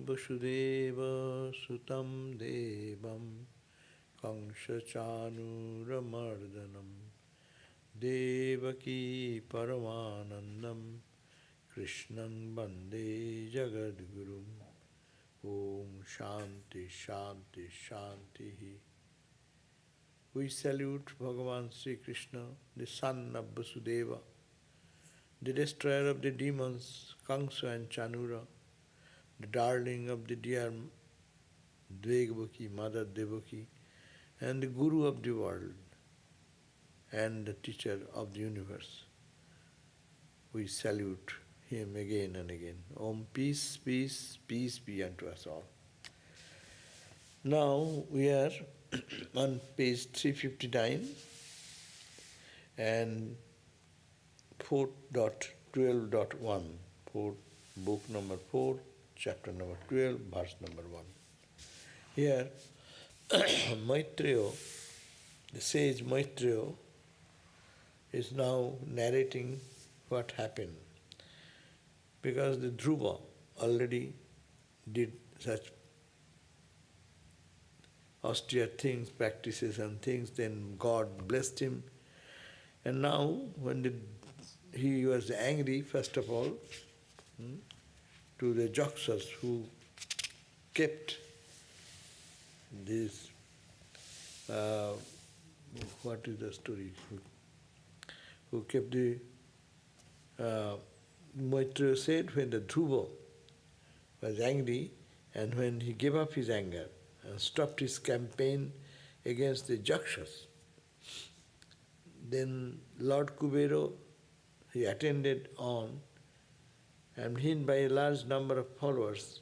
Vasudeva Sutam Devam Kamsa Chanuramardanam Devaki Paramanandam Krishnam Bande Jagadgurum Om Shanti Shanti Shanti. We salute Bhagavan Sri Krishna, the son of Vasudeva, the destroyer of the demons, Kamsa and Chanura, the darling of the dear Devaki, Mother Devaki, and the Guru of the world, and the teacher of the universe. We salute him again and again. Om, peace, peace, peace be unto us all. Now we are on page 359 and 4.12.1, book number 4, chapter number 12, verse number 1. Here, Maitreya, the sage Maitreya, is now narrating what happened. Because the Dhruva already did such austere things, practices and things, then God blessed him. And now, when he was angry, first of all, to the Jaksas who kept this, what is the story? Who kept the, Maitreya said when the Dhruva was angry and when he gave up his anger and stopped his campaign against the Jaksas, then Lord Kubera, he attended on, and hidden by a large number of followers,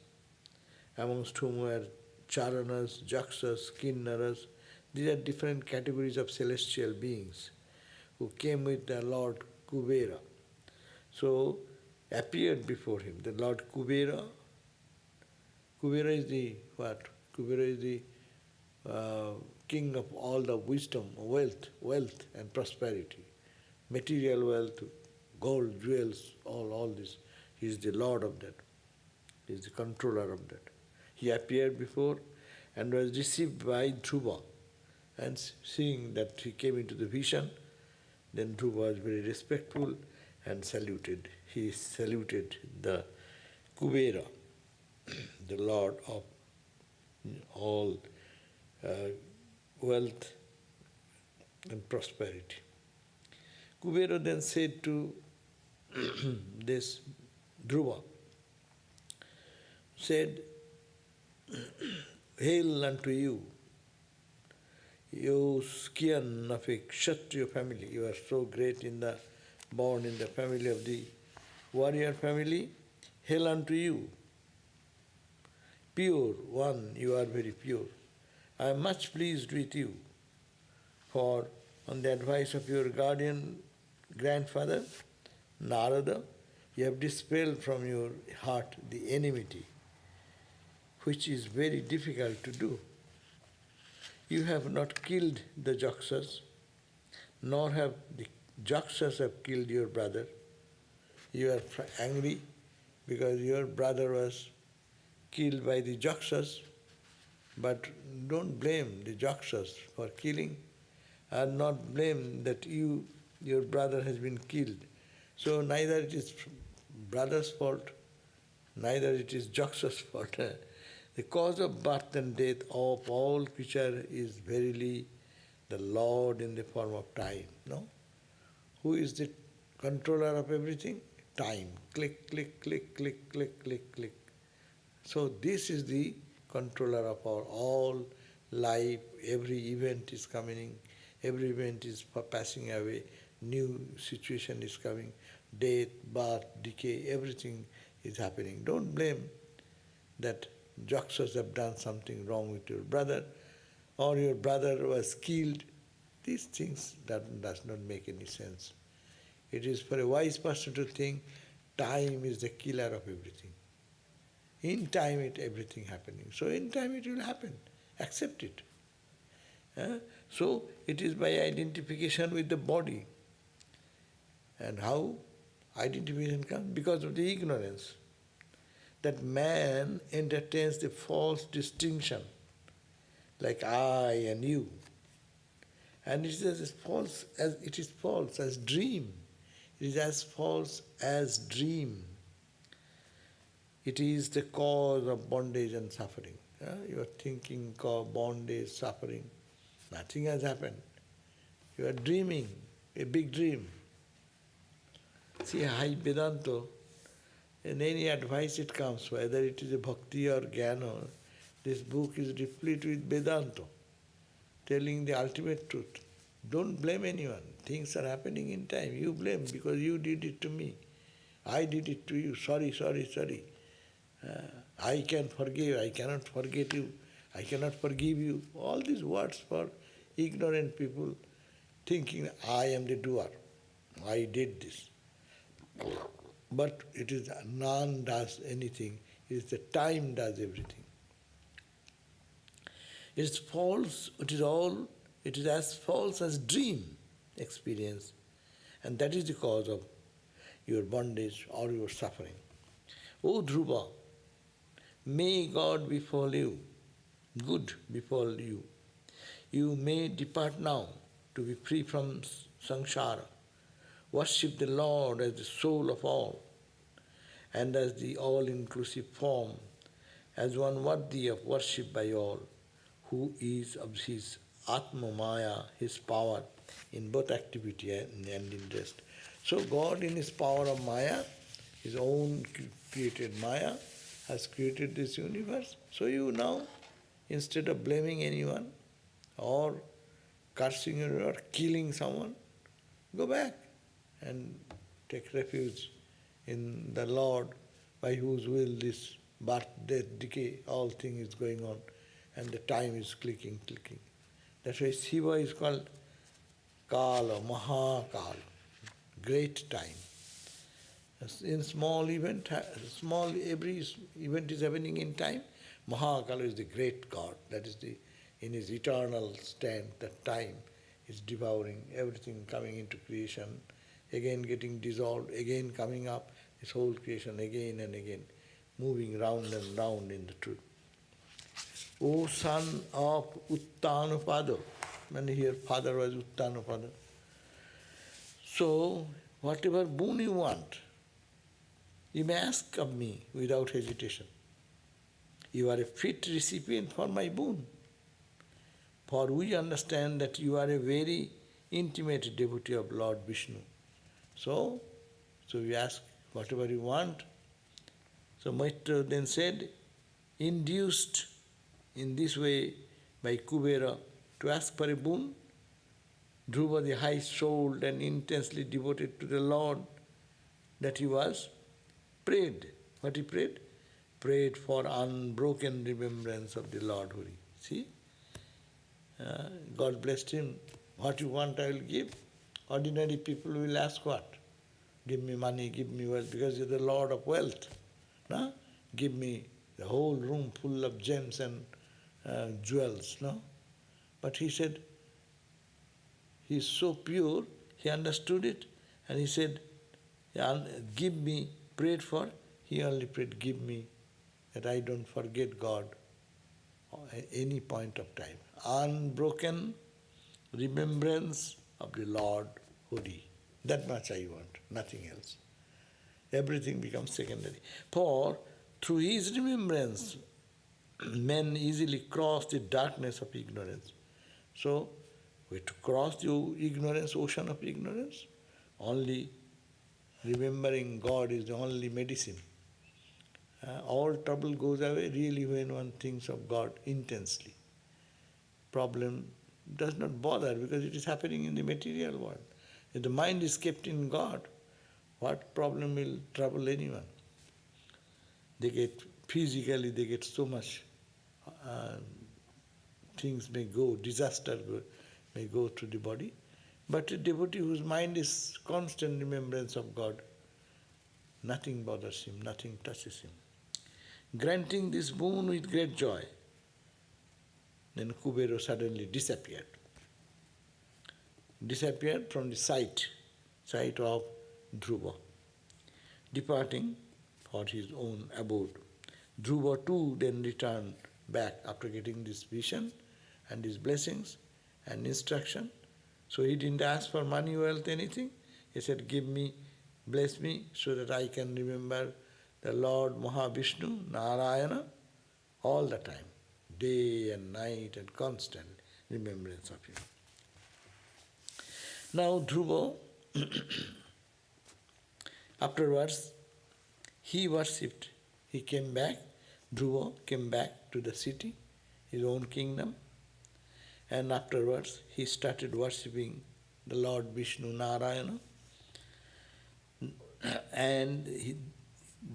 amongst whom were Charanas, Jaksas, Kinnaras. These are different categories of celestial beings who came with the Lord Kubera. So, appeared before him. The Lord Kubera is the what? Kubera is the king of all the wisdom, wealth and prosperity. Material wealth, gold, jewels, all this. He is the lord of that. He is the controller of that. He appeared before and was received by Dhruva. And seeing that he came into the vision, then Dhruva was very respectful and saluted. He saluted the Kubera, the lord of all wealth and prosperity. Kubera then said to this Dhruva, said, "Hail unto you, you scion of a Kshatriya family. You are so great born in the family of the warrior family. Hail unto you. Pure one, you are very pure. I am much pleased with you, for on the advice of your guardian grandfather, Narada, you have dispelled from your heart the enmity, which is very difficult to do. You have not killed the Jaksas, nor have the Jaksas have killed your brother. You are angry because your brother was killed by the Jaksas, but don't blame the Jaksas for killing, and not blame that your brother has been killed. So neither it is brother's fault, neither it is Jaksas' fault. The cause of birth and death of all creature is verily the Lord in the form of time. No? Who is the controller of everything? Time. Click, click, click, click, click, click, click. So this is the controller of our all life. Every event is coming, every event is passing away, new situation is coming, death, birth, decay, everything is happening. Don't blame that Jaksas have done something wrong with your brother, or your brother was killed. These things does not make any sense. It is for a wise person to think time is the killer of everything. In time everything happening. So in time it will happen. Accept it. So it is by identification with the body. And how identification comes? Because of the ignorance. that man entertains the false distinction, like I and you. And it is as false as dream. It is as false as dream. It is the cause of bondage and suffering. You are thinking of bondage, suffering. Nothing has happened. You are dreaming, a big dream. See, high Vedanta, in any advice it comes, whether it is a bhakti or jnana, this book is replete with Vedanta, telling the ultimate truth. Don't blame anyone. Things are happening in time. You blame because you did it to me. I did it to you. Sorry. I can forgive. I cannot forget you. I cannot forgive you. All these words for ignorant people thinking I am the doer. I did this. But it is none does anything. It is the time does everything. It is false. It is as false as dream experience. And that is the cause of your bondage or your suffering. O Dhruva, may God befall you, good befall you. You may depart now to be free from samsara. Worship the Lord as the soul of all and as the all-inclusive form, as one worthy of worship by all, who is of his Atma Maya, his power in both activity and in rest. So God in his power of Maya, his own created Maya, has created this universe. So you now, instead of blaming anyone or cursing or killing someone, go back and take refuge in the Lord, by whose will this birth, death, decay, all thing is going on, and the time is clicking. That's why Shiva is called Kala, Mahakala, great time. In every event is happening in time. Mahakala is the great God. That is in his eternal stand, that time is devouring everything, coming into creation, again getting dissolved, again coming up, this whole creation again and again, moving round and round in the truth. O son of Uttanupada, and here father was Uttanupada. So, whatever boon you want, you may ask of me without hesitation. You are a fit recipient for my boon. For we understand that you are a very intimate devotee of Lord Vishnu. So we ask whatever you want. So Maitra then said, induced in this way by Kubera to ask for a boon, Dhruva, the high-souled and intensely devoted to the Lord that he was, prayed. What he prayed? Prayed for unbroken remembrance of the Lord Hari. See? God blessed him. What you want I will give. Ordinary people will ask what? Give me money, give me wealth, because you're the Lord of wealth. No? Give me the whole room full of gems and jewels. No? But he said, he is so pure, he understood it, and he said, give me, prayed for, he only prayed, give me, that I don't forget God at any point of time. Unbroken remembrance of the Lord Hari. That much I want, nothing else. Everything becomes secondary. For through his remembrance, men easily cross the darkness of ignorance. So, we have to cross the ignorance, ocean of ignorance. Only remembering God is the only medicine. All trouble goes away really when one thinks of God intensely. Problem does not bother because it is happening in the material world. If the mind is kept in God, what problem will trouble anyone? Physically they get so much, things may go, disaster may go through the body. But a devotee whose mind is constant remembrance of God, nothing bothers him, nothing touches him. Granting this boon with great joy, then Kubera suddenly disappeared. Disappeared from the sight of Dhruva, departing for his own abode. Dhruva too then returned back after getting this vision and these blessings and instruction. So he didn't ask for money, wealth, anything. He said, give me, bless me, so that I can remember the Lord Mahavishnu, Narayana, all the time, day and night and constant remembrance of him. Now Dhruva, afterwards, he worshipped. He came back, Dhruva came back to the city, his own kingdom, and afterwards he started worshipping the Lord Vishnu Narayana. And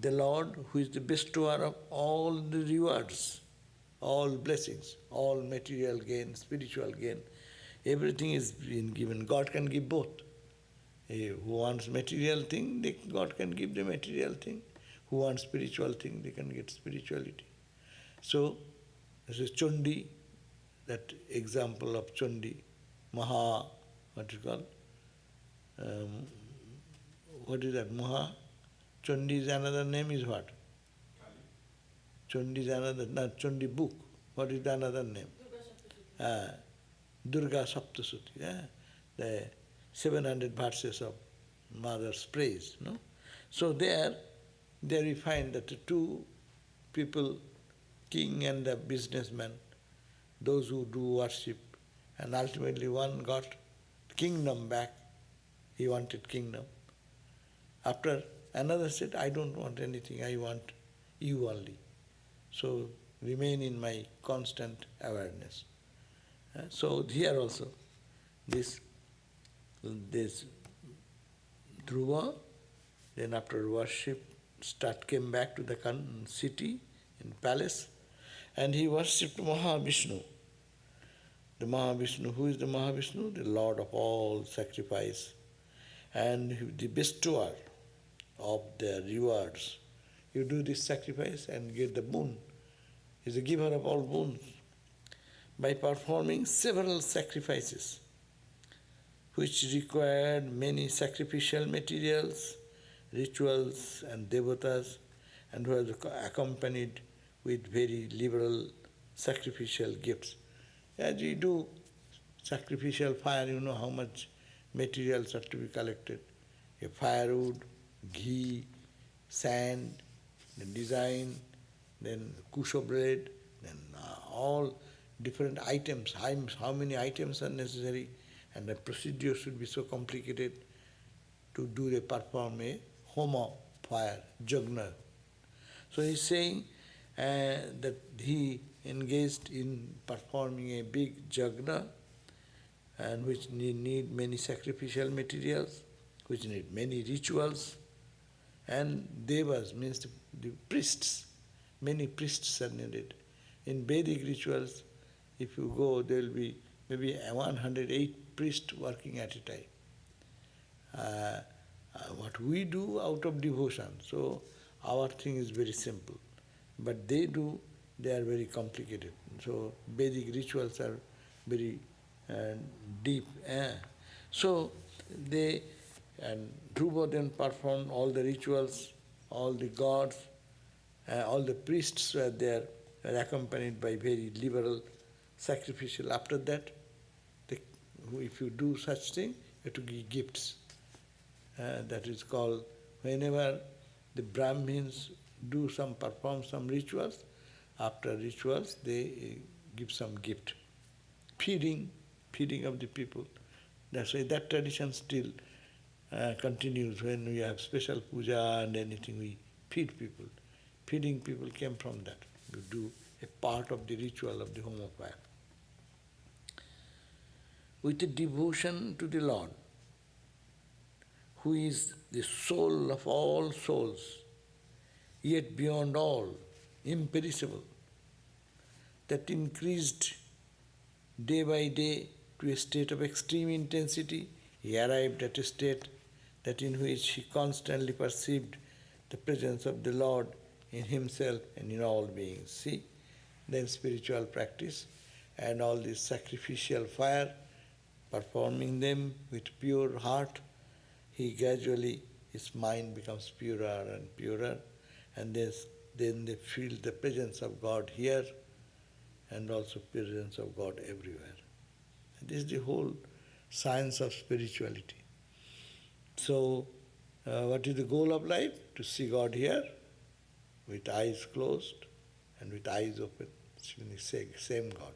the Lord, who is the bestower of all the rewards, all blessings, all material gain, spiritual gain, everything is being given. God can give both. Who wants material thing, God can give the material thing. Who wants spiritual thing, they can get spirituality. So, this is Chundi, that example of Chundi, Maha, what is it called? What is that? Maha? Chundi is another name is what? Chundi is another, not Chundi book. What is the another name? Durga Saptasuti. Yeah? The 700 verses of Mother's praise. No? So there we find that the two people, king and the businessman, those who do worship, and ultimately one got kingdom back. He wanted kingdom. After another said, I don't want anything, I want you only. So remain in my constant awareness. So here also, this Dhruva, then after worship, came back to the city, in palace, and he worshipped Mahavishnu. The Mahavishnu, who is the Mahavishnu? The Lord of all sacrifice, and the bestower of the rewards. You do this sacrifice and get the boon. He is the giver of all boons. By performing several sacrifices, which required many sacrificial materials, rituals and devatas, and was accompanied with very liberal sacrificial gifts. As you do sacrificial fire, you know how much materials are to be collected. A firewood, ghee, sand, then design, then kusho bread, then all different items, how many items are necessary, and the procedure should be so complicated to perform a homa fire, jagna. So he's saying that he engaged in performing a big jagna, and which need many sacrificial materials, which need many rituals, and devas means the priests. Many priests are needed. In Vedic rituals, if you go, there will be maybe 108 priests working at a time. What we do out of devotion, so our thing is very simple. But they are very complicated. So Vedic rituals are very deep. So Dhruva then performed all the rituals, all the gods, all the priests were there, were accompanied by very liberal sacrificial. After that, if you do such thing, you have to give gifts. That is called, whenever the Brahmins perform some rituals, after rituals they give some gift. Feeding of the people. That's why that tradition still continues. When we have special puja and anything, we feed people. Feeding people came from that. You do a part of the ritual of the homa fire. With a devotion to the Lord, who is the soul of all souls, yet beyond all, imperishable, that increased day by day to a state of extreme intensity, he arrived at a state that in which he constantly perceived the presence of the Lord in himself and in all beings. See, then spiritual practice and all this sacrificial fire, performing them with pure heart, he gradually, his mind becomes purer and purer, and then then they feel the presence of God here and also presence of God everywhere. This is the whole science of spirituality. So, what is the goal of life? To see God here, with eyes closed and with eyes open. It's the same God.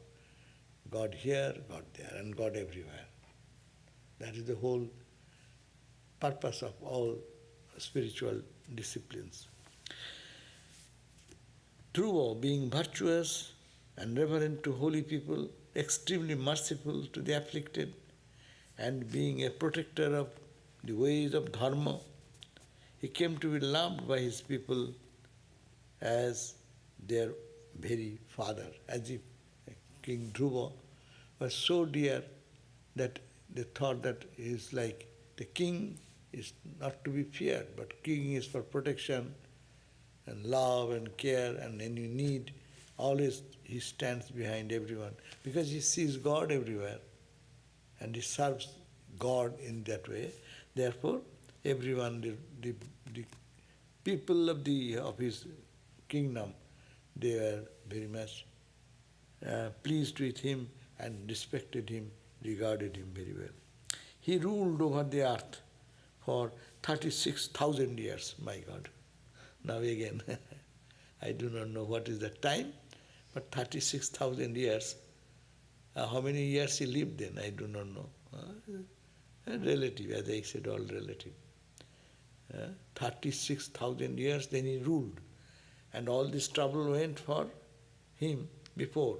God here, God there, and God everywhere. That is the whole purpose of all spiritual disciplines. Dhruva, being virtuous and reverent to holy people, extremely merciful to the afflicted, and being a protector of the ways of dharma, he came to be loved by his people as their very father, as if King Dhruva was so dear that they thought that he is like the king is not to be feared, but king is for protection and love and care, and when you need, always he stands behind everyone because he sees God everywhere and he serves God in that way. Therefore, everyone, the people of his kingdom, they were very much pleased with him and respected him, regarded him very well. He ruled over the earth for 36,000 years, my God. Now again, I do not know what is the time, but 36,000 years. How many years he lived then, I do not know. Relative, as I said, all relative. 36,000 years, then he ruled. And all this trouble went for him before.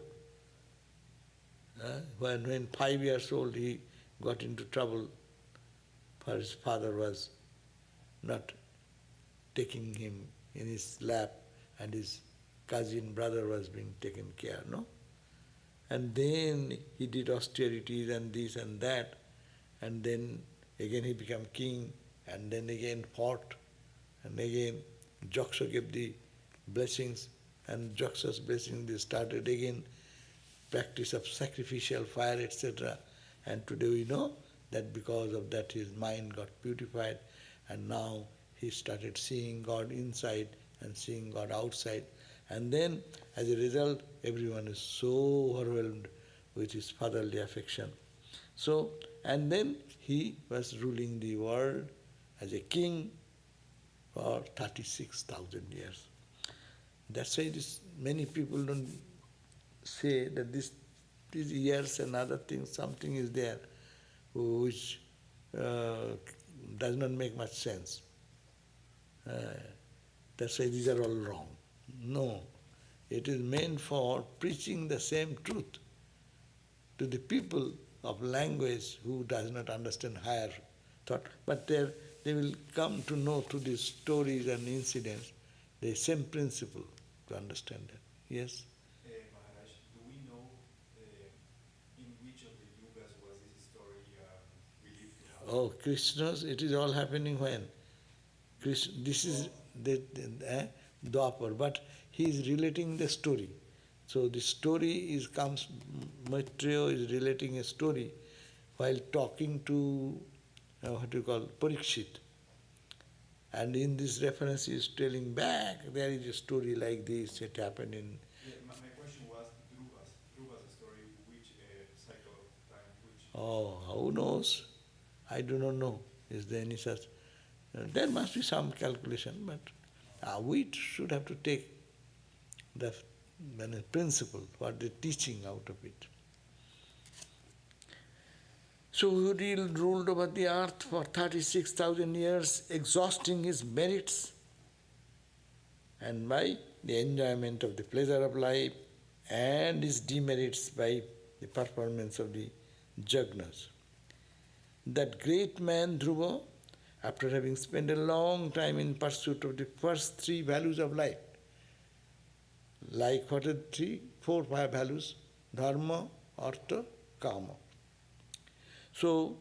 When 5 years old, he got into trouble, for his father was not taking him in his lap, and his cousin brother was being taken care, no? And then he did austerities and this and that, and then again he became king, and then again fought, and again Jaksha gave the blessings, and Jaksa's blessing they started again practice of sacrificial fire, etc. And today we know that because of that his mind got purified, and now he started seeing God inside and seeing God outside. And then, as a result, everyone is so overwhelmed with his fatherly affection. So, and then he was ruling the world as a king for 36,000 years. That's why many people don't say that these years and other things, something is there which does not make much sense. That's why these are all wrong. No, it is meant for preaching the same truth to the people of language who does not understand higher thought. But they will come to know through these stories and incidents the same principle to understand that. Yes? Maharaj, do we know in which of the yugas was this story believed to happen? Oh, Krishna's, it is all happening when? This is the Dwapar, but he is relating the story. So the story comes, Maitreya is relating a story while talking to, Parikshit. And in this reference he is telling back, there is a story like this, it happened in... Yeah, my question was Dhruva's story, which cycle of time, which... Oh, who knows? I do not know. Is there any such... there must be some calculation, but we should have to take the principle, what the teaching out of it. So he ruled over the earth for 36,000 years, exhausting his merits, and by the enjoyment of the pleasure of life, and his demerits by the performance of the jagnas. That great man Dhruva, after having spent a long time in pursuit of the first three values of life, like what are the 4, 5 values? Dharma, Artha, Kama. So,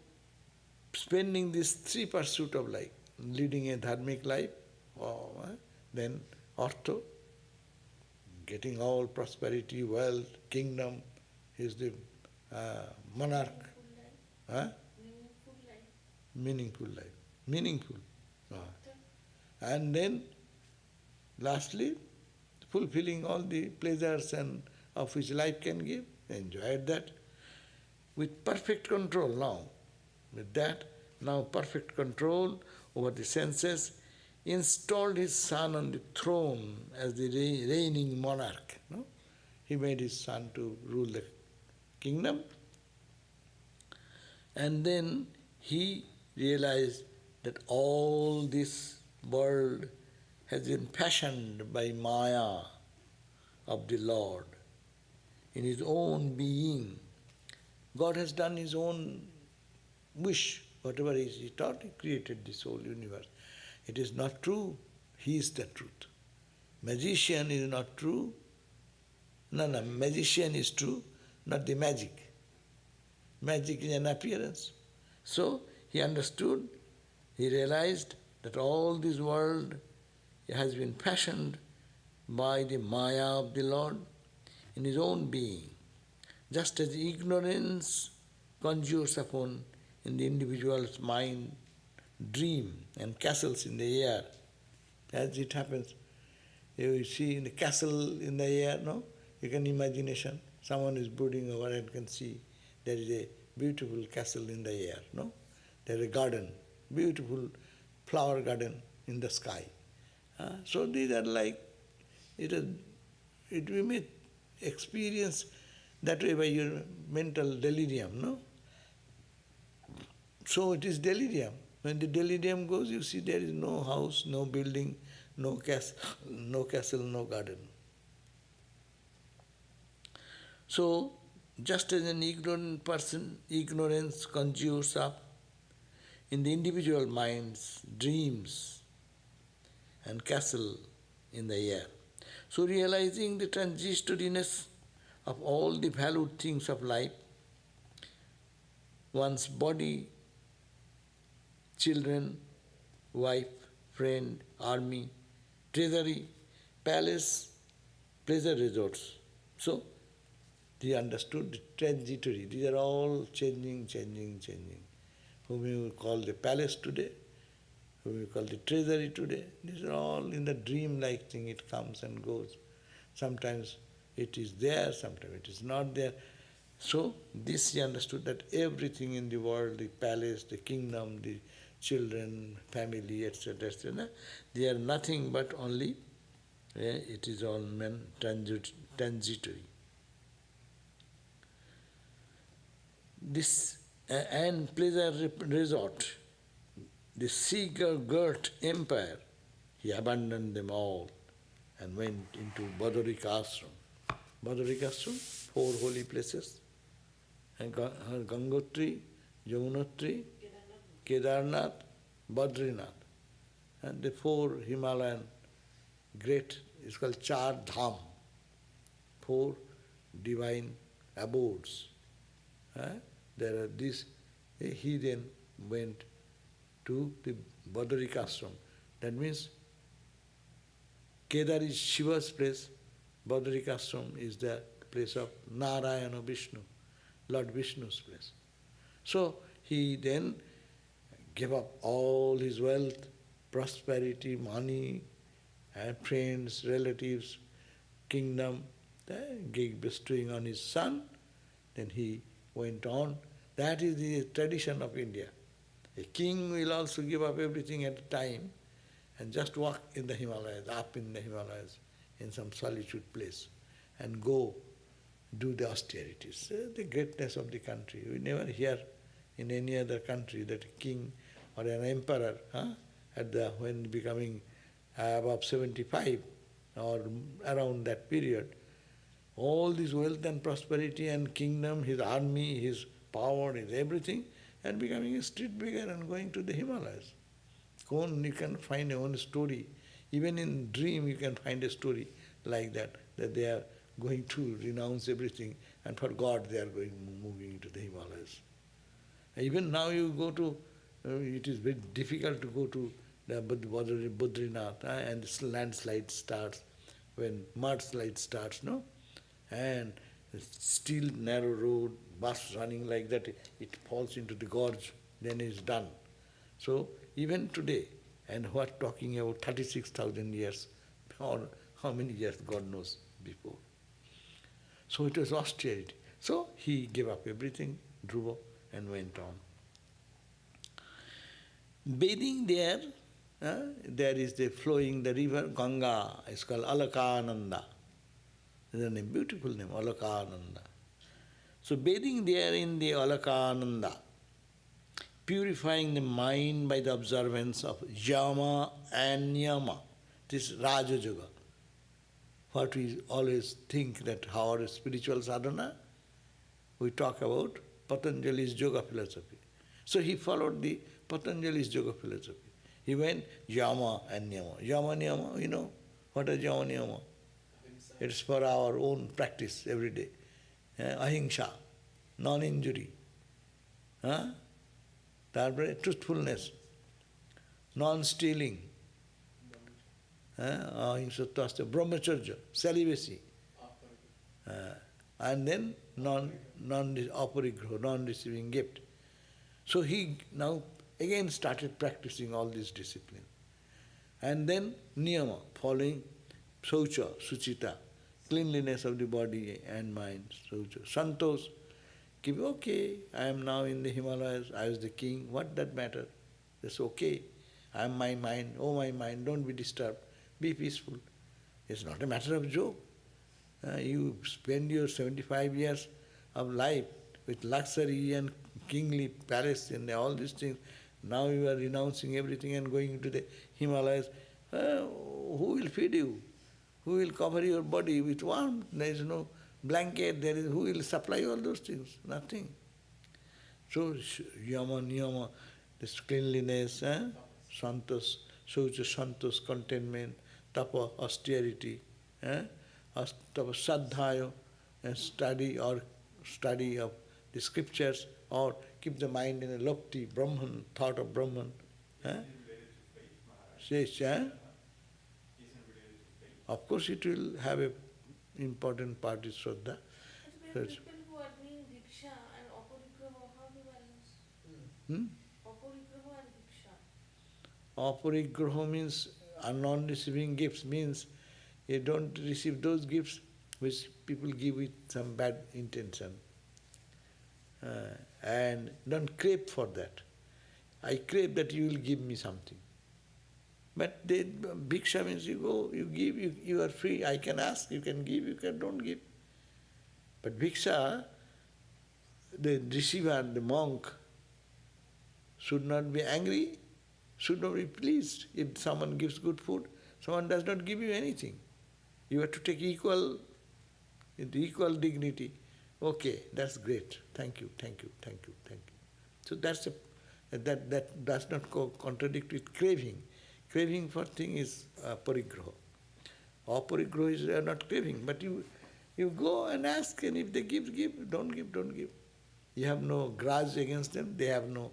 spending these 3 pursuits of life, leading a dharmic life, then Artha, getting all prosperity, wealth, kingdom, he is the monarch. Meaningful life. Meaningful. And then, lastly, fulfilling all the pleasures and of which life can give, enjoyed that with perfect control now. With that, now perfect control over the senses, installed his son on the throne as the reigning monarch. No? He made his son to rule the kingdom. And then he realized that all this world has been fashioned by Maya of the Lord in his own being. God has done his own wish, whatever he thought, he created this whole universe. It is not true, he is the truth. Magician is not true. No, magician is true, not the magic. Magic is an appearance. So he understood, he realized that all this world has been fashioned by the Maya of the Lord in his own being. Just as ignorance conjures upon in the individual's mind dream and castles in the air, as it happens. You see in the castle in the air, no? You can imagination, someone is brooding over and can see there is a beautiful castle in the air, no? There is a garden, beautiful flower garden in the sky. So these are like, we may experience that way by your mental delirium, no? So it is delirium. When the delirium goes, you see there is no house, no building, no castle, no garden. So, just as an ignorant person, ignorance conjures up in the individual mind's dreams and castle in the air. So realizing the transitoriness of all the valued things of life, one's body, children, wife, friend, army, treasury, palace, pleasure resorts. So, they understood the transitory. These are all changing. Whom you call the palace today, whom you call the treasury today. These are all in the dream-like thing. It comes and goes. Sometimes it is there, sometimes it is not there. So, this he understood that everything in the world, the palace, the kingdom, the children, family, etc., they are nothing but only, it is all transitory. This and pleasure resort, the sea-girt empire, he abandoned them all and went into Badarika Ashram. Badarika Ashram, 4 holy places, and Gangotri, Yamunotri, Kedarnath, Badrinath, and the 4 Himalayan great, it's called Char Dham, 4 divine abodes. There are these, he then went to the Badarika Ashram. That means Kedar is Shiva's place, Badarika Ashram is the place of Narayana Vishnu, Lord Vishnu's place. So he then gave up all his wealth, prosperity, money, and friends, relatives, kingdom, bestowing on his son. Then he went on. That is the tradition of India. A king will also give up everything at a time and just walk in the Himalayas, up in the Himalayas, in some solitude place, and go do the austerities. The greatness of the country. We never hear in any other country that a king or an emperor, when becoming above 75 or around that period, all this wealth and prosperity and kingdom, his army, his power, his everything, and becoming a street beggar and going to the Himalayas. You can find a own story. Even in dream you can find a story like that they are going to renounce everything and for God they are moving into the Himalayas. Even now you go to, it is very difficult to go to the Badrinath, and this landslide starts, when mudslide starts, no? And still narrow road, bus running like that, it falls into the gorge, then it's done. So even today, and what talking about 36,000 years or how many years, God knows, before. So it was austerity. So he gave up everything, Dhruva, and went on. Bathing there, there is the flowing, the river Ganga, it's called Alakananda. It's a name, beautiful name, Alakananda. So bathing there in the Alakananda, purifying the mind by the observance of Yama and Niyama, this Raja Yoga. What we always think that our spiritual sadhana, we talk about Patanjali's yoga philosophy. So he followed the Patanjali's yoga philosophy. He went Yama and Niyama. Yama Niyama, you know, what is Yama Niyama? It's for our own practice every day. Ahimsa, non-injury. Truthfulness, non-stealing. Ahimsa, brahmacharya, celibacy. And then non-aparigraha, non-receiving gift. So he now again started practicing all these disciplines. And then niyama, following saucha, suchita, cleanliness of the body and mind, saucha. Santos, okay, I am now in the Himalayas, I was the king, what that matter? That's okay. I am my mind, oh my mind, don't be disturbed, be peaceful. It's not a matter of joke. You spend your 75 years of life with luxury and kingly palace and all these things. Now you are renouncing everything and going into the Himalayas. Who will feed you? Who will cover your body with warmth? There is no blanket. Who will supply all those things? Nothing. So yama, niyama, this cleanliness, santos, saucha, santos, contentment, tapa, austerity, tapa, sadhaya, and study of the scriptures, or keep the mind in a lofty Brahman, thought of Brahman. Of course it will have a important part is Shraddha. But people who are doing Diksha and Aparigraha, how to balance? Aparigraha and Diksha. Aparigraha means non-receiving gifts, means you don't receive those gifts which people give with some bad intention. And don't crave for that. I crave that you will give me something. But bhiksha means you go, you give, you are free. I can ask, you can give, you can don't give. But bhiksha, the receiver, the monk, should not be angry, should not be pleased. If someone gives good food, someone does not give you anything. You have to take equal dignity. Okay, that's great. Thank you, thank you, thank you, thank you. So that does not contradict with craving. Craving for thing is parigraha. Aparigraha is not craving, but you go and ask, and if they give, give. Don't give, don't give. You have no grudge against them. They have no,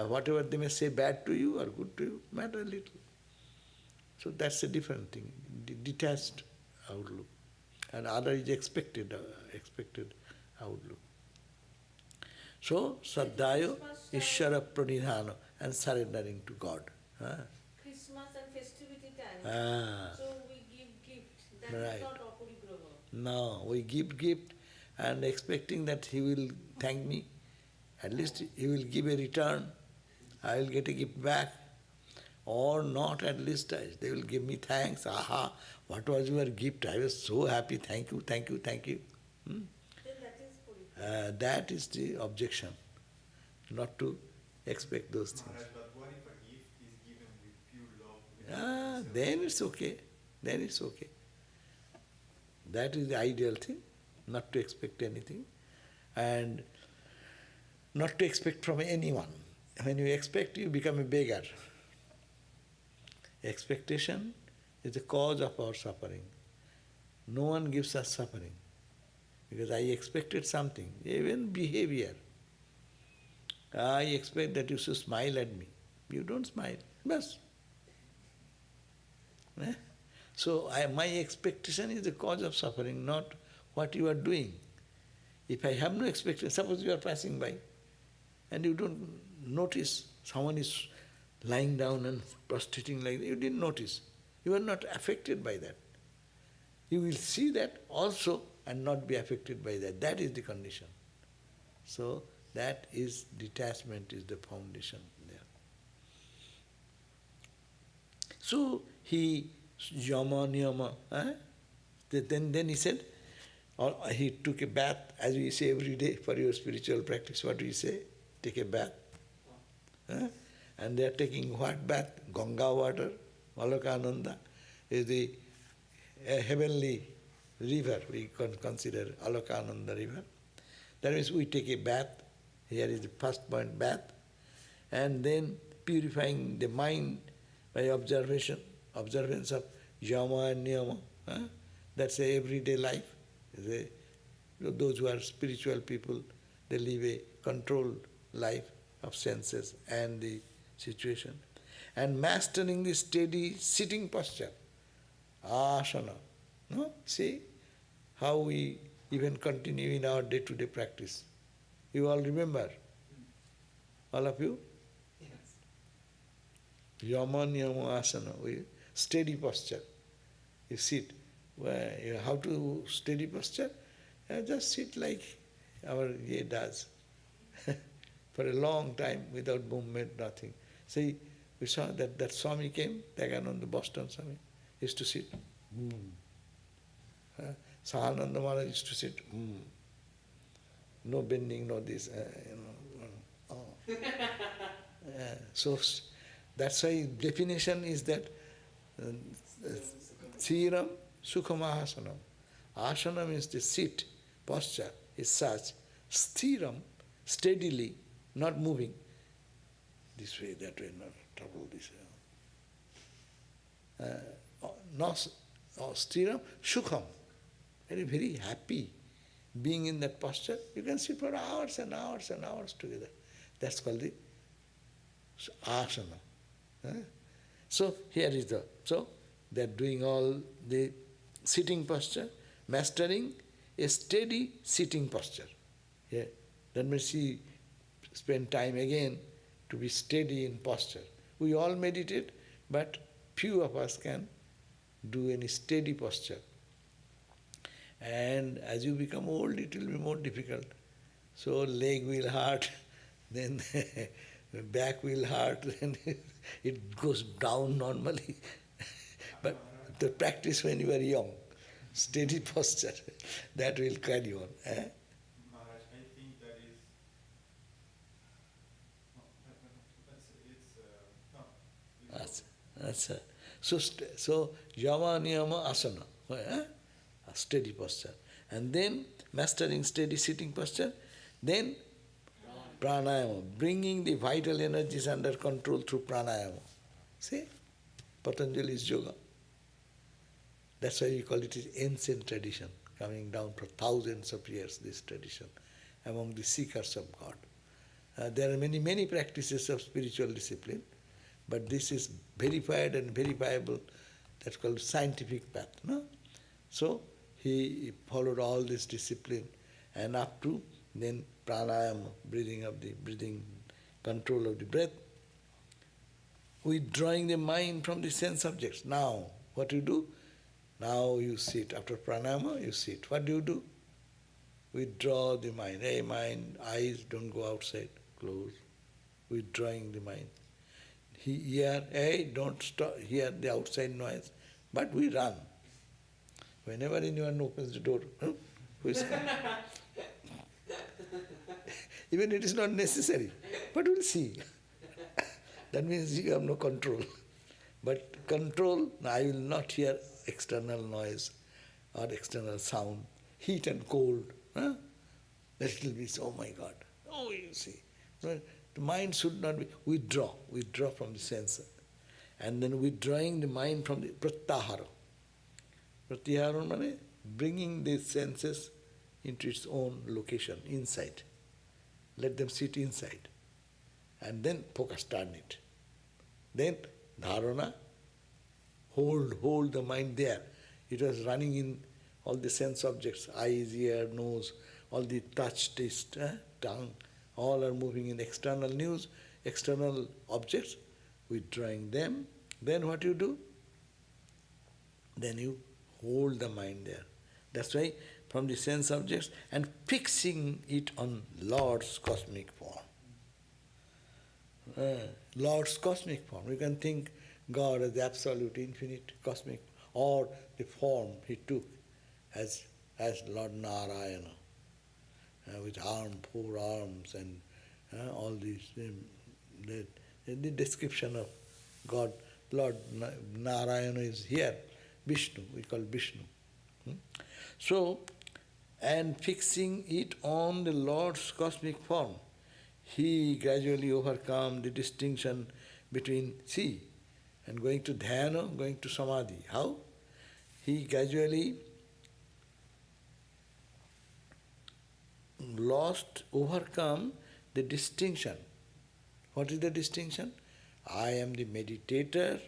whatever they may say bad to you or good to you, matter little. So that's a different thing, detached outlook. And other is expected outlook. So, Sadhaya, Ishvara Pranidhana, and surrendering to God. Christmas and festivity time. So we give gift. That Right. is not Aparigraha. No, we give gift and expecting that he will thank me. At least he will give a return. I will get a gift back. Or not, at least they will give me thanks. Aha, what was your gift? I was so happy. Thank you, thank you, thank you. Then that is Parigraha. That is the objection, not to expect those things. Maharaj, but what if a gift is given with pure love? Then it's okay. Then it's okay. That is the ideal thing, not to expect anything, and not to expect from anyone. When you expect, you become a beggar. Expectation is the cause of our suffering. No one gives us suffering, because I expected something, even behavior. I expect that you should smile at me. You don't smile. Bas. So my expectation is the cause of suffering, not what you are doing. If I have no expectation, suppose you are passing by and you don't notice someone is lying down and prostrating like that, you didn't notice. You are not affected by that. You will see that also and not be affected by that. That is the condition. So that is detachment is the foundation there. So he yama niyama, then he said, or he took a bath, as we say every day for your spiritual practice. What do we say? Take a bath. And they are taking what bath? Ganga water. Alokananda is the heavenly river. We can consider Alokananda river. That means we take a bath. Here is the first point, bath. And then purifying the mind by observance of yama and niyama. That's a everyday life. Those who are spiritual people, they live a controlled life of senses and the situation. And mastering the steady sitting posture, asana. No? See how we even continue in our day-to-day practice. You all remember? All of you? Yes. Yama niyama asana, steady posture. You sit. How to steady posture? Just sit like our Ye does for a long time without movement, nothing. See, we saw that Swami came, Tagananda, Boston Swami, used to sit. Sahananda Maharaj used to sit. No bending, no this. So that's why definition is that Thiram Sukhamahasanam. Asana means the sit, posture is such. Sthiram, steadily, not moving. This way, that way, not trouble this way. Sthiram, Sukham. Very, very happy being in that posture. You can sit for hours and hours and hours together. That's called the asana. So here is so they are doing all the sitting posture, mastering a steady sitting posture. Yeah. That means he spend time again to be steady in posture. We all meditate, but few of us can do any steady posture. And as you become old, it will be more difficult. So leg will hurt, then back will hurt, then it goes down normally. But the practice when you are young, steady posture, that will carry on. Maharaj, I think that is. So yama niyama asana, a steady posture. And then mastering steady sitting posture, then pranayama, bringing the vital energies under control through pranayama. See, Patanjali's yoga. That's why we call it an ancient tradition, coming down for thousands of years, this tradition, among the seekers of God. There are many, many practices of spiritual discipline, but this is verified and verifiable, that's called scientific path. No? So he followed all this discipline and up to then pranayama, breathing, control of the breath, withdrawing the mind from the sense objects. Now, what you do? Now you sit. After pranayama, you sit. What do? Withdraw the mind. Hey mind, eyes don't go outside, close. Withdrawing the mind. Here, hey, don't stop, hear the outside noise. But we run. Whenever anyone opens the door, who is coming? Even it is not necessary, but we'll see. That means you have no control. But control, I will not hear external noise or external sound, heat and cold. That will be, oh my God. Oh, you see. The mind should not be, withdraw from the sense. And then withdrawing the mind from the pratyahara. Pratyahara means bringing the senses into its own location, inside. Let them sit inside. And then focus, turn it. Then dharana, hold the mind there. It was running in all the sense objects, eyes, ear, nose, all the touch, taste, tongue, all are moving in external news, external objects, withdrawing them. Then what you do? Then you hold the mind there. That's why from the sense objects and fixing it on Lord's cosmic form. Lord's cosmic form. You can think God as the absolute, infinite, cosmic, or the form he took as Lord Narayana, with four arms and all these. The description of God, Lord Narayana is here. Vishnu, we call Vishnu. So, and fixing it on the Lord's cosmic form, he gradually overcome the distinction between, and going to dhyana, going to samadhi. How? He gradually overcome the distinction. What is the distinction? I am the meditator,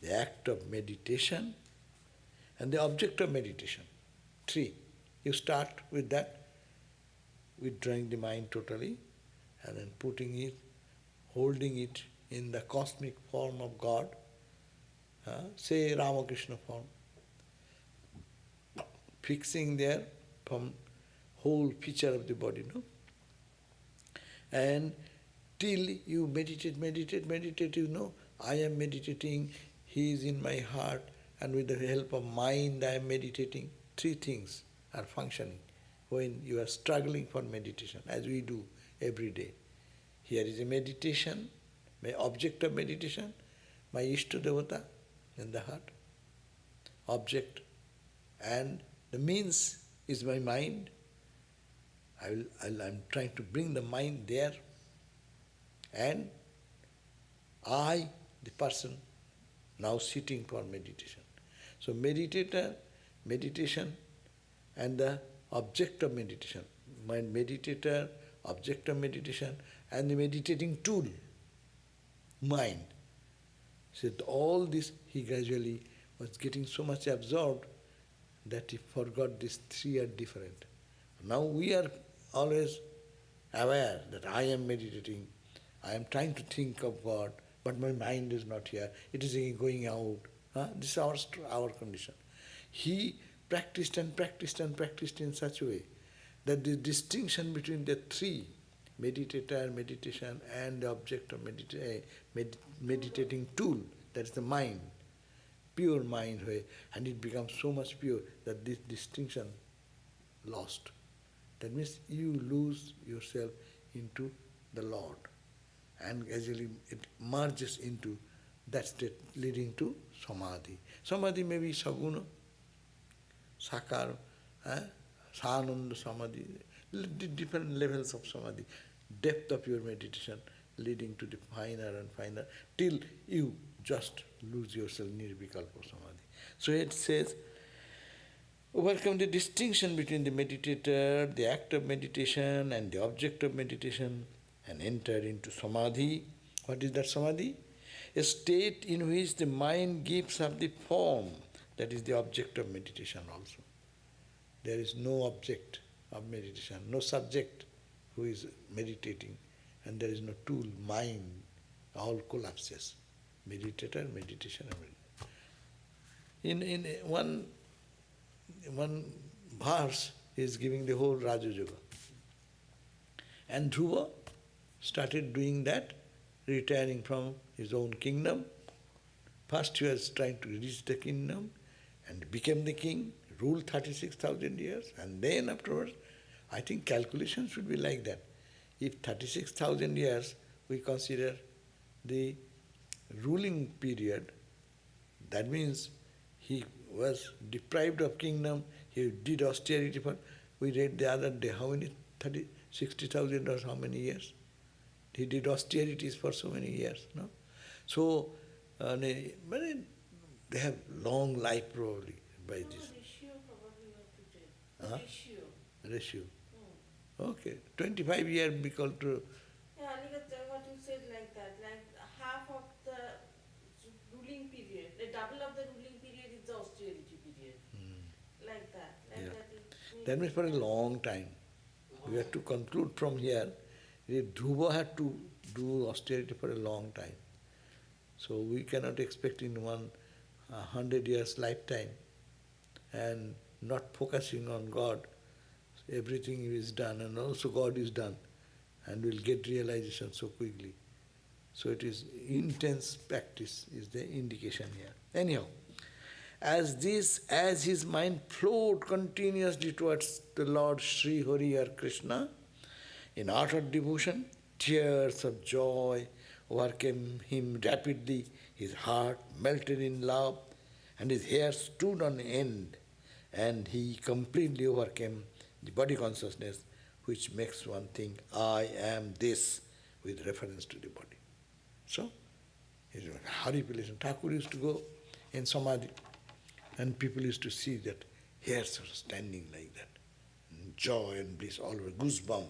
the act of meditation, and the object of meditation. 3. You start with that, withdrawing the mind totally, and then putting it, holding it in the cosmic form of God, say Ramakrishna form, fixing there from whole feature of the body, no? And till you meditate, you know, I am meditating, he is in my heart, and with the help of mind I am meditating. 3 things are functioning when you are struggling for meditation, as we do every day. Here is a meditation, my object of meditation, my Ishta Devata in the heart, object, and the means is my mind. I'm trying to bring the mind there, and I, the person, now sitting for meditation. So meditator, meditation, and the object of meditation. Mind meditator, object of meditation, and the meditating tool, mind. So all this, he gradually was getting so much absorbed that he forgot these 3 are different. Now we are always aware that I am meditating, I am trying to think of God, but my mind is not here, it is going out. This is our condition. He practiced and practiced and practiced in such a way that the distinction between the 3, meditator, meditation, and the object of meditating tool, that is the mind, pure mind, and it becomes so much pure that this distinction lost. That means you lose yourself into the Lord, and gradually it merges into that state leading to samadhi. Samadhi may be saguna, sakara, sananda samadhi, different levels of samadhi, depth of your meditation leading to the finer and finer, till you just lose yourself nirvikalpa samadhi. So it says, overcome the distinction between the meditator, the act of meditation, and the object of meditation, and enter into samadhi. What is that samadhi? A state in which the mind gives up the form, that is the object of meditation also. There is no object of meditation, no subject who is meditating, and there is no tool, mind, all collapses. Meditator, meditation, and meditation. In one verse is giving the whole Raja Yoga. And Dhruva started doing that, retiring from his own kingdom. First he was trying to reach the kingdom and became the king, ruled 36,000 years, and then afterwards, I think calculation should be like that. If 36,000 years we consider the ruling period, that means he was deprived of kingdom, he did austerity for, we read the other day, how many, 60,000 or how many years? He did austerities for so many years, no? So, they have long life probably by this. Ratio probably you have to take. Ratio. Okay, 25 years because to... Yeah, what you said like that, like half of the ruling period, the double of the ruling period is the austerity period. Like that. That means for a long time. We have to conclude from here, Dhruva had to do austerity for a long time. So we cannot expect in 100 years lifetime and not focusing on God. Everything is done, and also God is done, and will get realization so quickly. So it is intense practice is the indication here. Anyhow, as his mind flowed continuously towards the Lord Sri Hari or Krishna, in utter devotion, tears of joy overcame him rapidly, his heart melted in love, and his hair stood on end, and he completely overcame the body consciousness, which makes one think, I am this, with reference to the body. So, Haripilation, Thakur used to go in Samadhi, and people used to see that hairs are standing like that. And joy and bliss all over, goosebump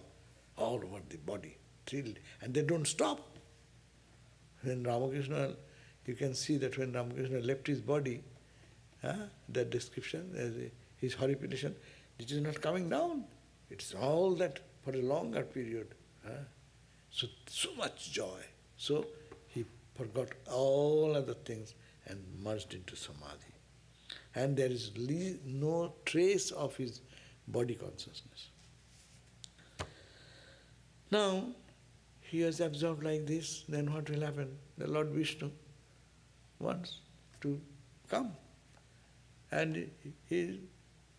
all over the body, thrilled, and they don't stop. When Ramakrishna, you can see that when Ramakrishna left his body, that description, his horripilation, it is not coming down. It's all that for a longer period. So much joy. So he forgot all other things and merged into Samadhi. And there is no trace of his body consciousness. Now, he is absorbed like this, then what will happen? The Lord Vishnu wants to come and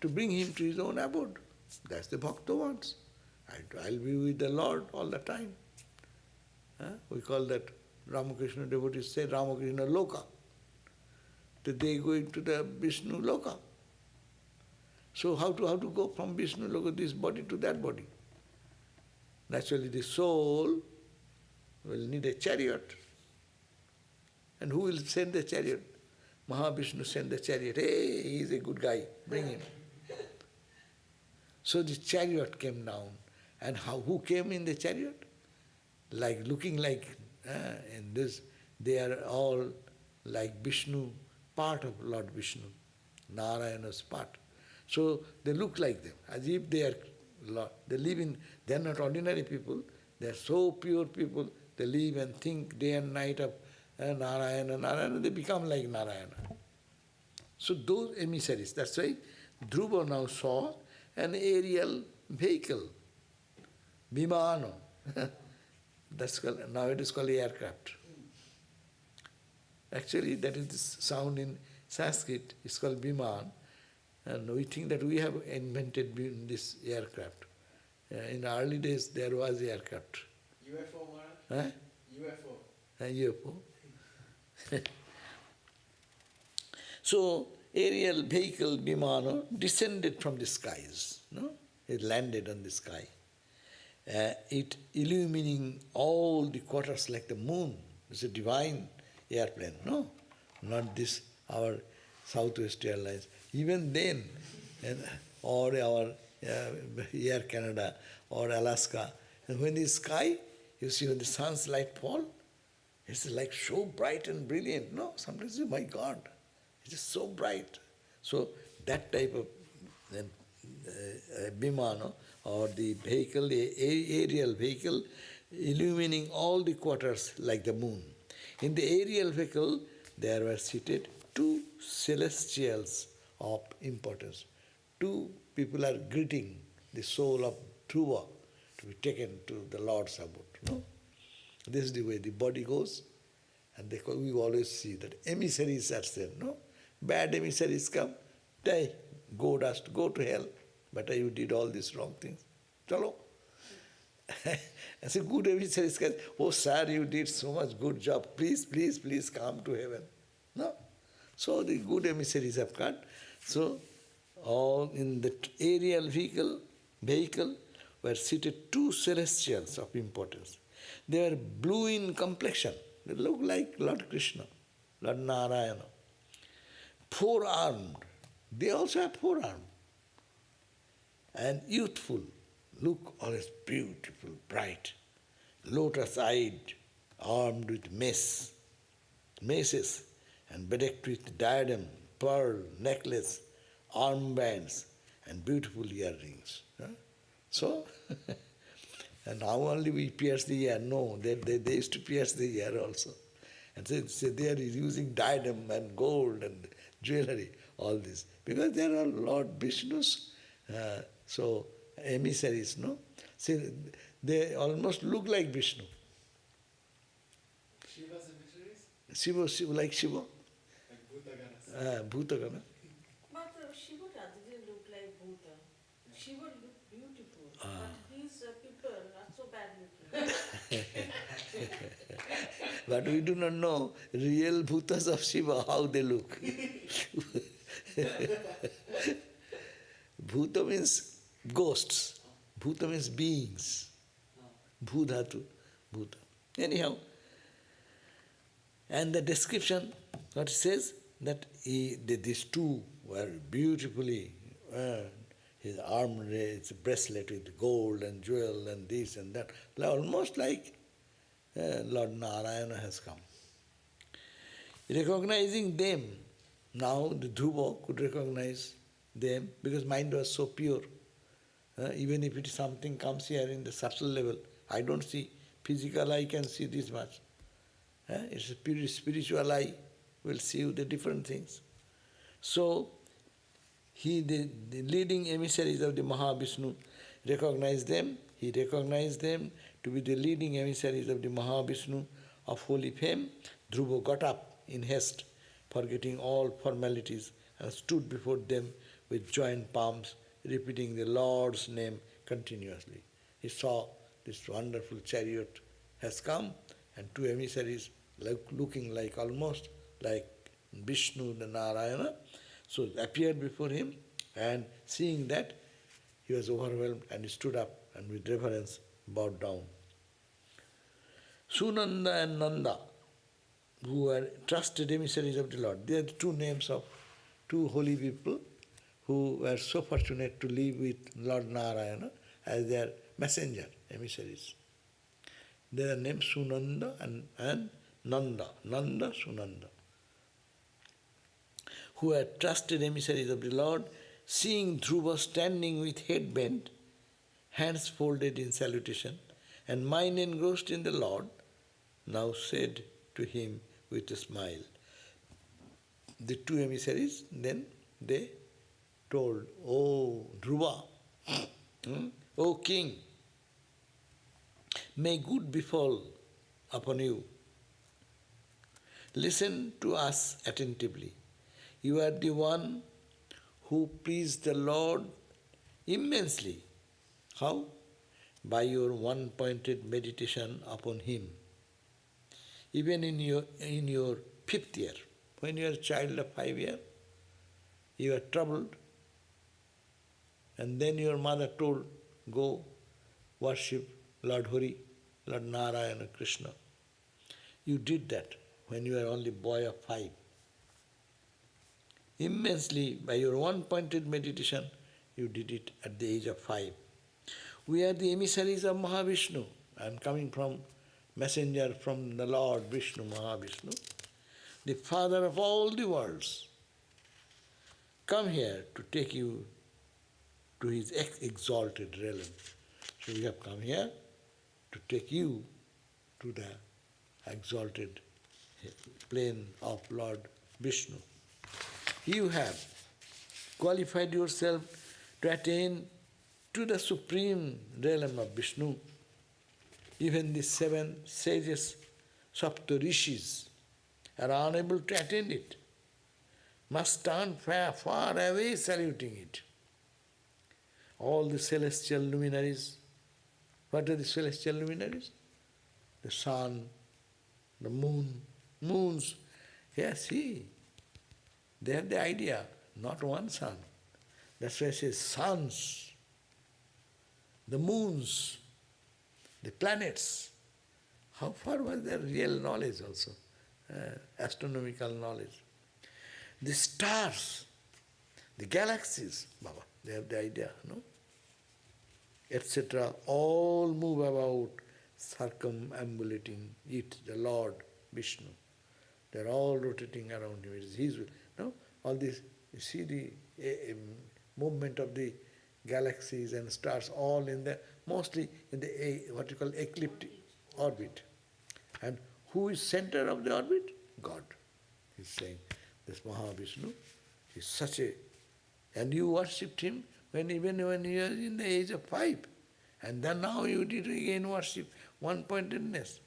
to bring him to his own abode. That's the Bhakta wants. I'll be with the Lord all the time. We call that, Ramakrishna devotees say Ramakrishna Loka. That they go into the Vishnu Loka. So how to go from Vishnu Loka, this body to that body? Naturally the soul will need a chariot. And who will send the chariot? Mahavishnu send the chariot. Hey, he is a good guy, bring him. So the chariot came down. And who came in the chariot? Looking like, in this, they are all like Vishnu, part of Lord Vishnu, Narayana's part. So they look like them, as if they are Lord. They are not ordinary people, they are so pure people, they live and think day and night of Narayana, they become like Narayana. So those emissaries, that's why Dhruva now saw an aerial vehicle, Vimano. That's called, now it is called aircraft. Actually, that is the sound in Sanskrit, it's called Viman. And we think that we have invented this aircraft. In early days, there was aircraft. UFO, Maharaj? UFO. UFO. So, aerial vehicle Vimano descended from the skies. No? It landed on the sky. It illumining all the quarters like the moon. It's a divine airplane. No, not this, our Southwest Airlines. Even then, or our Air Canada or Alaska, and when the sky, you see when the sun's light fall, it's like so bright and brilliant. No, sometimes you say, my God, it is so bright. So that type of Vimano, or the vehicle, the aerial vehicle, illumining all the quarters like the moon. In the aerial vehicle, there were seated two celestials of importance. Two people are greeting the soul of Dhruva to be taken to the Lord's abode. No? This is the way the body goes, and we always see that emissaries are sent. No? Bad emissaries come, die, go to hell. But you did all these wrong things. Chalo. And so good emissaries say, oh sir, you did so much good job. Please, please, please come to heaven. No. So the good emissaries have come. So all in the aerial vehicle were seated two celestials of importance. They were blue in complexion. They look like Lord Krishna, Lord Narayana. Four-armed. They also have four-armed. And youthful, look always beautiful, bright, lotus-eyed, armed with maces, and bedecked with diadem, pearl, necklace, armbands, and beautiful earrings. So, and now only we pierce the ear. No, they used to pierce the ear also. And so they are using diadem and gold and jewelry, all this. Because there are Lord Vishnu's, so emissaries, no? See, they almost look like Vishnu. Shiva's emissaries? Shiva, like Shiva, Like Bhutaganas. Bhutagana. But Shiva didn't look like Bhuta. Shiva looked beautiful, Ah. but his people are so bad looking. But we do not know real Bhutas of Shiva, how they look. Bhuta means ghosts. Bhuta means beings. Bhudhatu, Bhuta. Anyhow, and the description, what it says, that these two were beautifully, his arm, his bracelet with gold and jewel and this and that, almost like Lord Narayana has come. Recognizing them, now the Dhruva could recognize them because mind was so pure. Even if it is something comes here in the subtle level, I don't see, physical eye can see this much. It's a pure spiritual eye will see the different things. So, the leading emissaries of the Mahavishnu recognized them. He recognized them to be the leading emissaries of the Mahavishnu of holy fame. Dhruva got up in haste, forgetting all formalities, and stood before them with joined palms, repeating the Lord's name continuously. He saw this wonderful chariot has come, and two emissaries looking like almost like Vishnu and Narayana, so appeared before him, and seeing that, he was overwhelmed and he stood up and with reverence bowed down. Sunanda and Nanda, who were trusted emissaries of the Lord, they are the two names of two holy people who were so fortunate to live with Lord Narayana as their messenger, emissaries. They are named Sunanda and Nanda, Nanda, Sunanda, who were trusted emissaries of the Lord, seeing Dhruva standing with head bent, hands folded in salutation, and mind engrossed in the Lord, now said to him with a smile. The two emissaries, then they told, "O Dhruva, O king, may good befall upon you. Listen to us attentively. You are the one who pleased the Lord immensely. How? By your one-pointed meditation upon Him. Even in your 5th year, when you are a child of 5 years, you are troubled, and then your mother told, go worship Lord Hari, Lord Narayana, Krishna. You did that when you were only boy of 5. Immensely, by your one-pointed meditation, you did it at the age of 5. We are the emissaries of Mahavishnu. I am coming from messenger from the Lord Vishnu, Mahavishnu, the father of all the worlds. Come here to take you to his exalted realm. So we have come here to take you to the exalted plane of Lord Vishnu. You have qualified yourself to attain to the supreme realm of Vishnu. Even the 7 sages, Saptarishis, are unable to attain it, must stand far away saluting it. All the celestial luminaries, what are the celestial luminaries? The sun, the moon, moons. Yes, see, they have the idea, not one sun. That's why it says suns, the moons, the planets. How far was their real knowledge also? Astronomical knowledge. The stars, the galaxies, Baba, they have the idea, no? Etc. all move about, circumambulating it, the Lord Vishnu. They are all rotating around him. It is his will. No? All this, you see the movement of the galaxies and stars all in the, mostly in the, what you call ecliptic orbit. And who is center of the orbit? God. He's saying this Mahavishnu is such a... And you worshipped him even when he was in the age of 5. And then now you did again worship one-pointedness.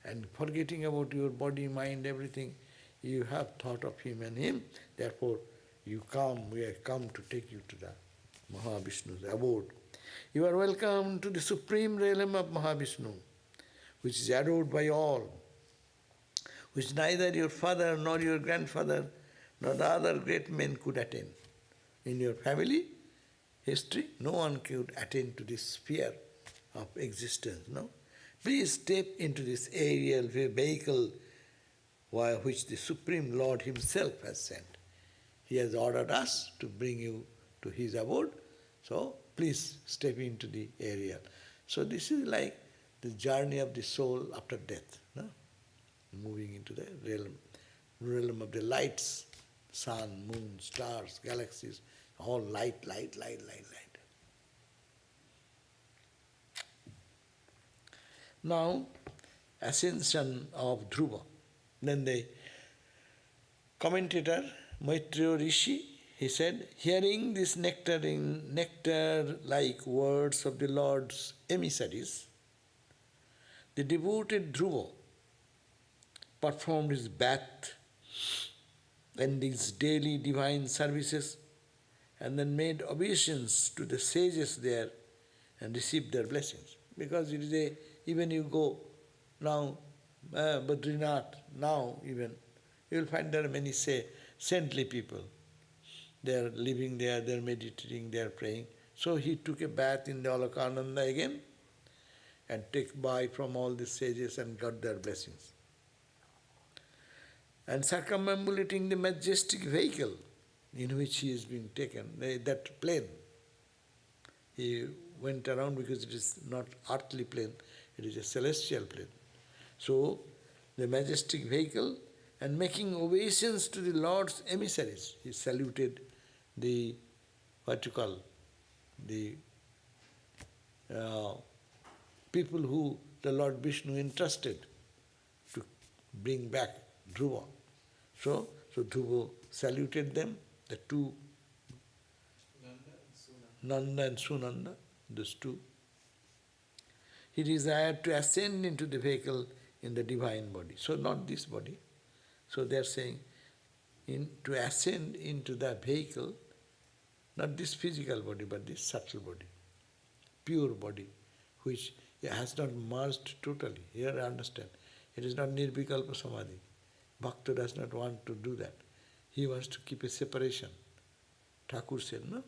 And forgetting about your body, mind, everything, you have thought of him and him. Therefore, we have come to take you to the Mahavishnu's abode. You are welcome to the supreme realm of Mahavishnu, which is adored by all, which neither your father nor your grandfather nor the other great men could attain. In your family history, no one could attain to this sphere of existence, no? Please step into this aerial vehicle which the Supreme Lord Himself has sent. He has ordered us to bring you to His abode, so please step into the aerial. So this is like the journey of the soul after death, no? Moving into the realm of the lights, sun, moon, stars, galaxies, all light. Now, ascension of Dhruva. Then the commentator, Maitreya Rishi, he said, hearing these nectar-like words of the Lord's emissaries, the devoted Dhruva performed his bath and his daily divine services, and then made obeisance to the sages there and received their blessings. Because it is even you go now, Badrinath, now even, you will find there are many saintly people. They are living there, they are meditating, they are praying. So he took a bath in the Alakananda again and take by from all the sages and got their blessings. And circumambulating the majestic vehicle in which he is being taken, that plane. He went around because it is not earthly plane, it is a celestial plane. So, the majestic vehicle, and making ovations to the Lord's emissaries. He saluted the, the people who the Lord Vishnu entrusted to bring back Dhruva. So Dhruva saluted them, the two, Nanda and Sunanda, those two. He desired to ascend into the vehicle in the divine body. So not this body. So they are saying, to ascend into the vehicle, not this physical body, but this subtle body, pure body, which has not merged totally. Here I understand. It is not nirvikalpa samadhi. Bhakta does not want to do that. He wants to keep a separation. Thakur said, no?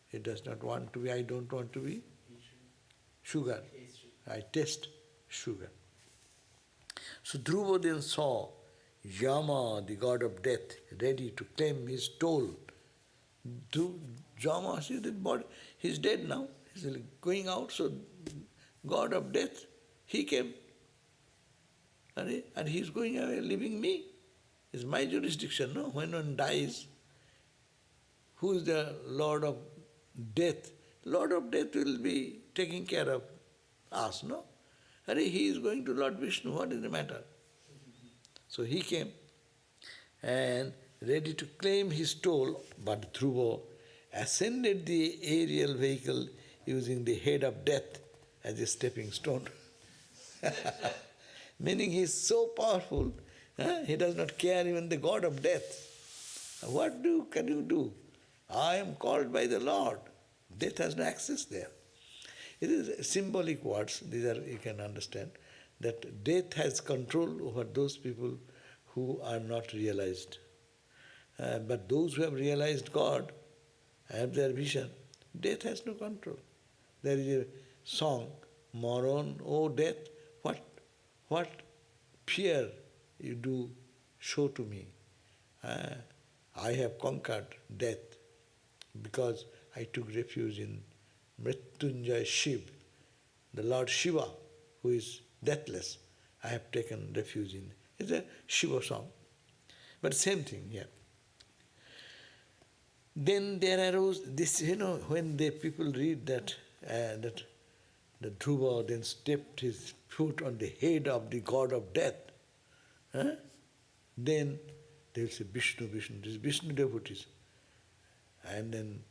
He does not want to be, I don't want to be sugar. I taste sugar. So Dhruva then saw Yama, the god of death, ready to claim his toll. Yama, see that body, he's dead now. He's going out, so god of death, he came. And he's going away, leaving me. It's my jurisdiction, no? When one dies, who is the Lord of death? Lord of death will be taking care of us, no? He is going to Lord Vishnu, what is the matter? So he came and ready to claim his toll, but Dhruva ascended the aerial vehicle using the head of death as a stepping stone. Meaning he is so powerful, he does not care even the god of death. What can you do? I am called by the Lord. Death has no access there. It is symbolic words, these are, you can understand, that death has control over those people who are not realized. But those who have realized God, have their vision, death has no control. There is a song, Maran, O death, what fear you do show to me. I have conquered death because I took refuge in Mrityunjay Shiv, the Lord Shiva, who is deathless. I have taken refuge in. It's a Shiva song. But same thing here. Then there arose this, when the people read that the Dhruva then stepped his foot on the head of the god of death, then they will say Vishnu, Vishnu, this is Vishnu devotees. And then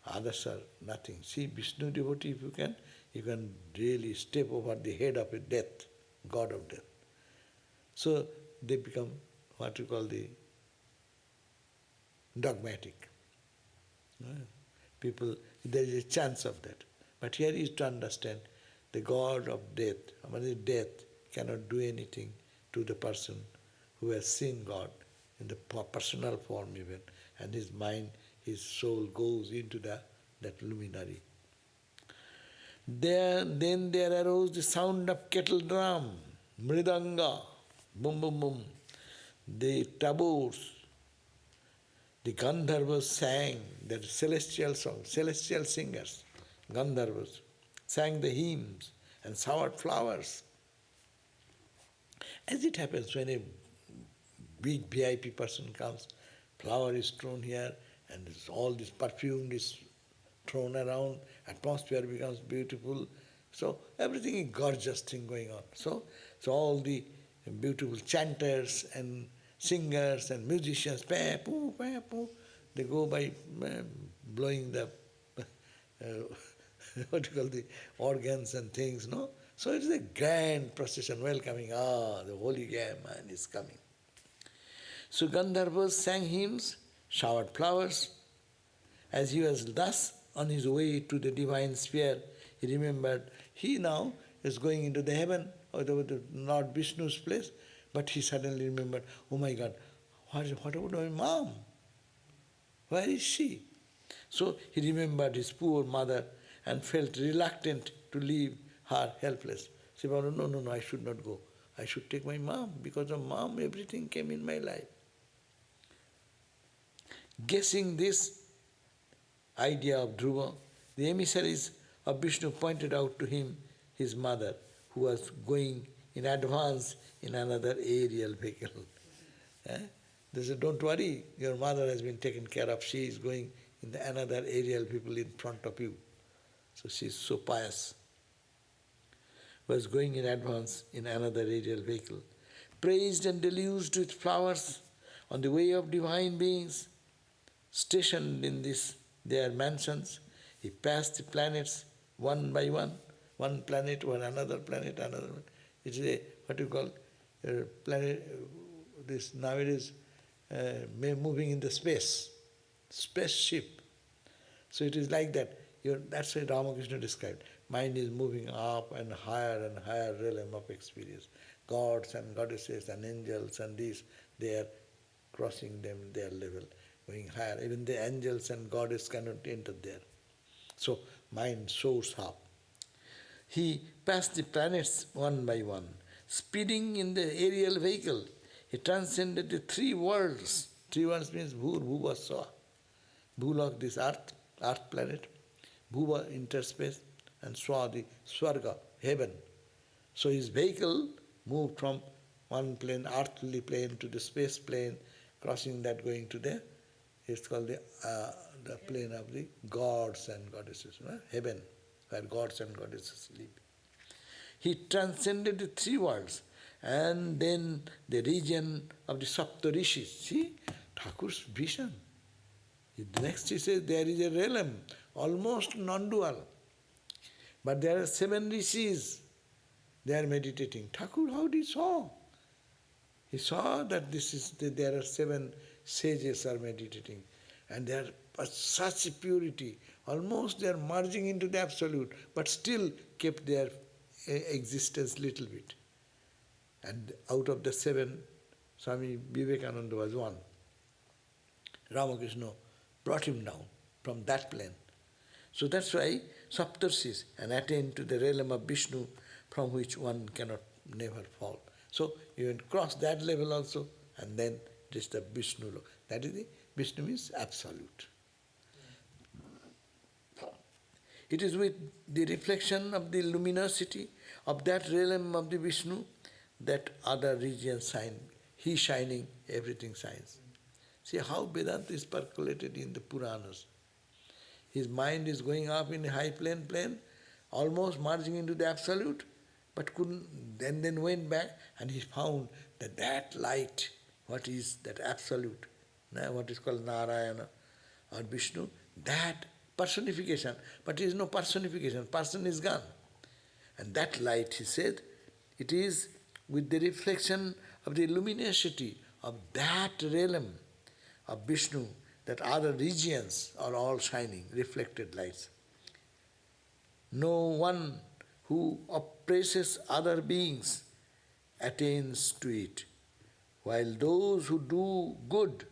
others are nothing. See, Vishnu devotee, if you can really step over the head of a death, god of death. So they become what you call the dogmatic. People, there is a chance of that. But here is to understand the god of death, I mean death cannot do anything to the person who has seen God in the personal form even, and his mind, his soul goes into that luminary. Then there arose the sound of kettle drum, mridanga, boom boom boom. The taboors, the Gandharvas sang that celestial song, celestial singers, Gandharvas, sang the hymns and showered flowers. As it happens when a big VIP person comes, flower is thrown here and all this perfume is thrown around, atmosphere becomes beautiful. So everything is gorgeous thing going on. So all the beautiful chanters and singers and musicians, pa, poo, they go by blowing the what you call the organs and things, no? So it is a grand procession welcoming, the holy man is coming. So Gandharvas sang hymns, showered flowers. As he was thus on his way to the divine sphere, he remembered he now is going into the heaven, or the Lord Vishnu's place, but he suddenly remembered, oh my God, what about my mom? Where is she? So he remembered his poor mother and felt reluctant to leave her helpless. He said, no, I should not go. I should take my mom. Because of mom, everything came in my life. Guessing this idea of Dhruva, the emissaries of Vishnu pointed out to him his mother, who was going in advance in another aerial vehicle. They said, don't worry, your mother has been taken care of. She is going in another aerial vehicle in front of you. So she is so pious. Was going in advance in another aerial vehicle, praised and deluged with flowers on the way of divine beings, stationed in their mansions. He passed the planets one by one planet or another planet, another one. It's a, what you call, planet, this nowadays moving in the spaceship. So it is like that. That's why Ramakrishna described. Mind is moving up and higher realm of experience. Gods and goddesses and angels and these, they are crossing them their level, going higher. Even the angels and goddess cannot enter there. So mind soars up. He passed the planets one by one. Speeding in the aerial vehicle, he transcended the three worlds. Three worlds means Bhur, Bhuva, Swa. Bhulok, this earth planet. Bhuva, interspace. And Swa, the Swarga, heaven. So his vehicle moved from one plane, earthly plane, to the space plane, crossing that, going to the, it's called the plane of the gods and goddesses, heaven, where gods and goddesses live. He transcended the three worlds, and then the region of the Saptarishis. See, Thakur's vision. Next he says there is a realm, almost non-dual. But there are 7 rishis, they are meditating. Thakur, how did he saw? He saw that there are 7 sages are meditating, and they are such purity, almost they are merging into the absolute, but still kept their existence little bit. And out of the 7, Swami Vivekananda was one. Ramakrishna brought him down from that plane. So that's why Saptarshis, and attain to the realm of Vishnu, from which one cannot never fall. So you can cross that level also, and then it is the Vishnu law. That is the Vishnu means absolute. It is with the reflection of the luminosity of that realm of the Vishnu that other regions shine. He shining, everything shines. See how Vedanta is percolated in the Puranas. His mind is going up in a high plane, almost merging into the absolute, but couldn't, then went back, and he found that light what is that absolute, what is called Narayana or Vishnu, that personification, but there is no personification, person is gone. And that light, he said, it is with the reflection of the luminosity of that realm of Vishnu that other regions are all shining, reflected lights. No one who oppresses other beings attains to it, while those who do good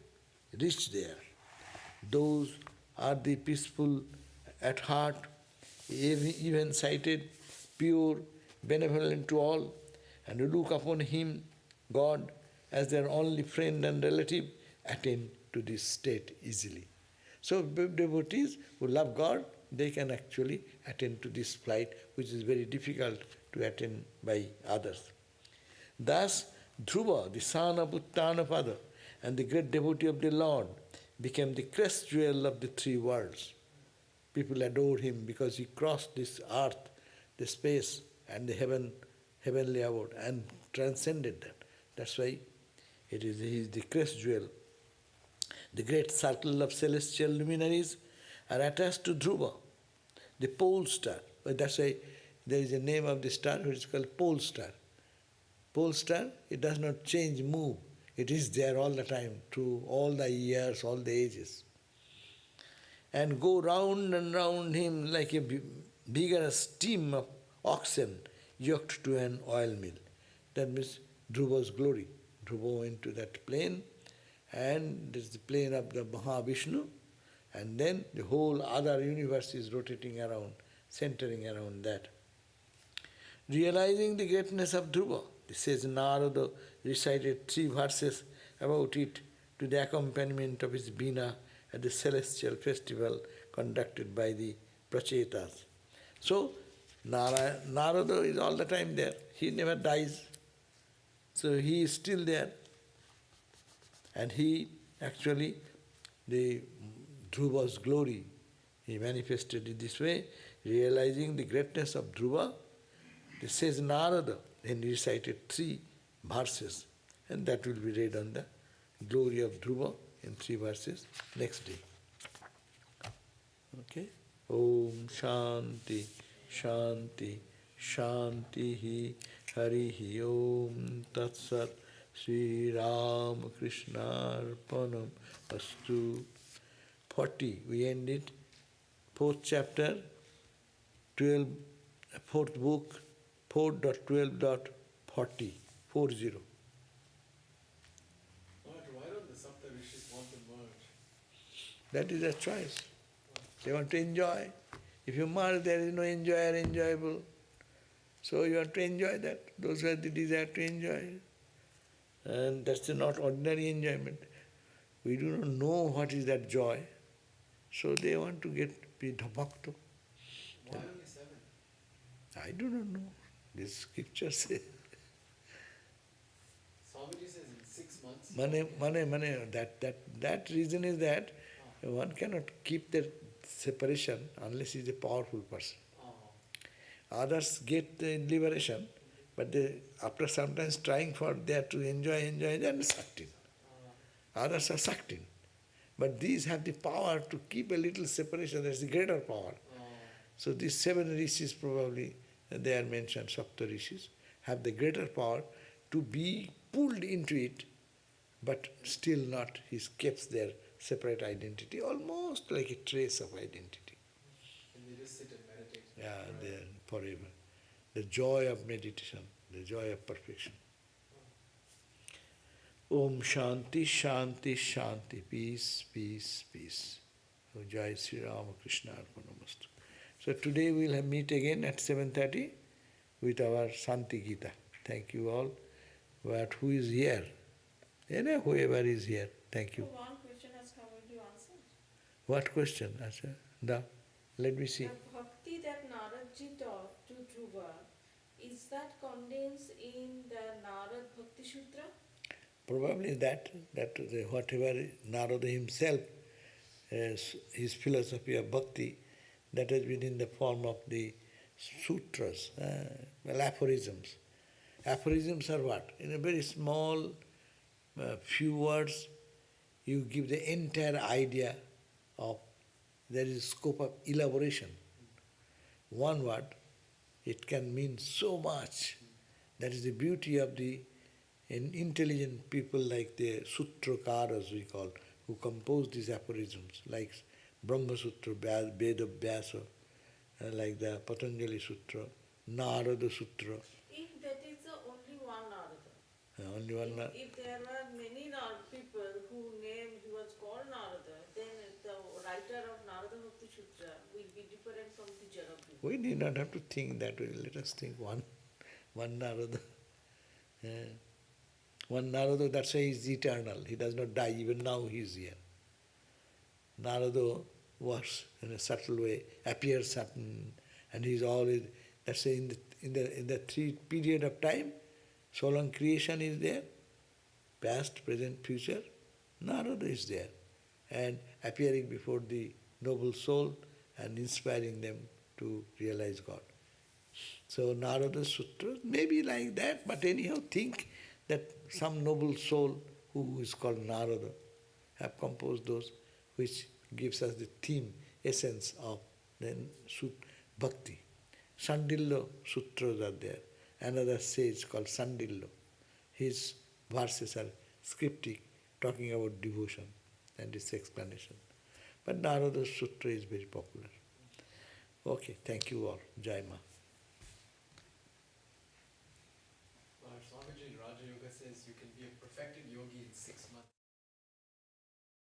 reach there. Those are the peaceful at heart, even-sighted, pure, benevolent to all, and who look upon Him, God, as their only friend and relative, attain to this state easily. So devotees who love God, they can actually attain to this flight, which is very difficult to attain by others. Thus, Dhruva, the son of Uttanapada, and the great devotee of the Lord, became the crest jewel of the three worlds. People adore him because he crossed this earth, the space, and the heavenly abode, and transcended that. That's why he is the crest jewel. The great circle of celestial luminaries are attached to Dhruva, the pole star. But that's why there is a name of the star which is called pole star. Pole star, it does not change, move. It is there all the time, through all the years, all the ages. And go round and round him like a vigorous team of oxen yoked to an oil mill. That means Dhruva's glory. Dhruva went to that plane, and this is the plane of the Mahavishnu, and then the whole other universe is rotating around, centering around that. Realizing the greatness of Dhruva, this says Narada recited 3 verses about it to the accompaniment of his Veena at the celestial festival conducted by the Prachetas. So, Narada is all the time there. He never dies. So he is still there. And he actually, the Dhruva's glory, he manifested in this way, realizing the greatness of Dhruva. This says Narada, then he recited 3 verses, and that will be read on the glory of Dhruva in 3 verses next day. Okay? Om Shanti, Shanti, Shanti, Harihi Om Tat Sat, Sri Ram Krishna Arpanam Astu. 40, we end it. 4th chapter, 4th book, 4.12.40, 40. Lord, why don't the Sapta Rishis want to merge? That is their choice. They want to enjoy. If you merge, there is no enjoyer, enjoyable. So you have to enjoy that. Those who have the desire to enjoy. And that's not ordinary enjoyment. We do not know what is that joy. So they want to be bhakta. Why only 7? I do not know. This scripture says. Swamiji says in 6 months. Mane. That reason is that one cannot keep that separation unless he is a powerful person. Others get the liberation, but they, after sometimes trying for there to enjoy, they are sucked in. Others are sucked in. But these have the power to keep a little separation, that's the greater power. So these 7 rishis probably, they are mentioned, Sapta rishis, have the greater power to be pulled into it, but still not, he keeps their separate identity, almost like a trace of identity. And they just sit and meditate. Yeah, they are forever. The joy of meditation, the joy of perfection. Om Shanti, Shanti, Shanti, peace, peace, peace. So Jai Sri Ramakrishna Arpanamastu. So today we will meet again at 7:30 with our Shanti Gita. Thank you all. But who is here? Whoever is here. Thank you. So one question has come, will you answer? What question? Acha? Let me see. The bhakti that Naradji taught to Dhruva, is that condensed in the Narad Bhakti Sutra? Probably that whatever Narada himself, his philosophy of bhakti, that has been in the form of the sutras, aphorisms. Aphorisms are what? In a very small few words, you give the entire idea of, there is scope of elaboration. One word, it can mean so much. That is the beauty of the intelligent people like the Sutrakaras we call, who compose these aphorisms, like Brahma Sutra, Veda Vyasa, like the Patanjali Sutra, Narada Sutra. If that is the only one Narada, Only one if there were many people who was called Narada, then the writer of Narada Bhakti Sutra will be different from teacher of Buddha. We need not have to think that way. Let us think one Narada. One Narada, that's why he is eternal. He does not die. Even now he is here. Narada was, in a subtle way, appears certain, and he is always, that's why in the three period of time, so long creation is there, past, present, future, Narada is there, and appearing before the noble soul and inspiring them to realize God. So Narada Sutra may be like that, but anyhow think that some noble soul who is called Narada have composed those which gives us the theme, essence of then bhakti. Sandillo Sutras are there. Another sage called Sandillo. His verses are scriptic, talking about devotion and its explanation. But Narada Sutra is very popular. Okay, thank you all. Jai Ma.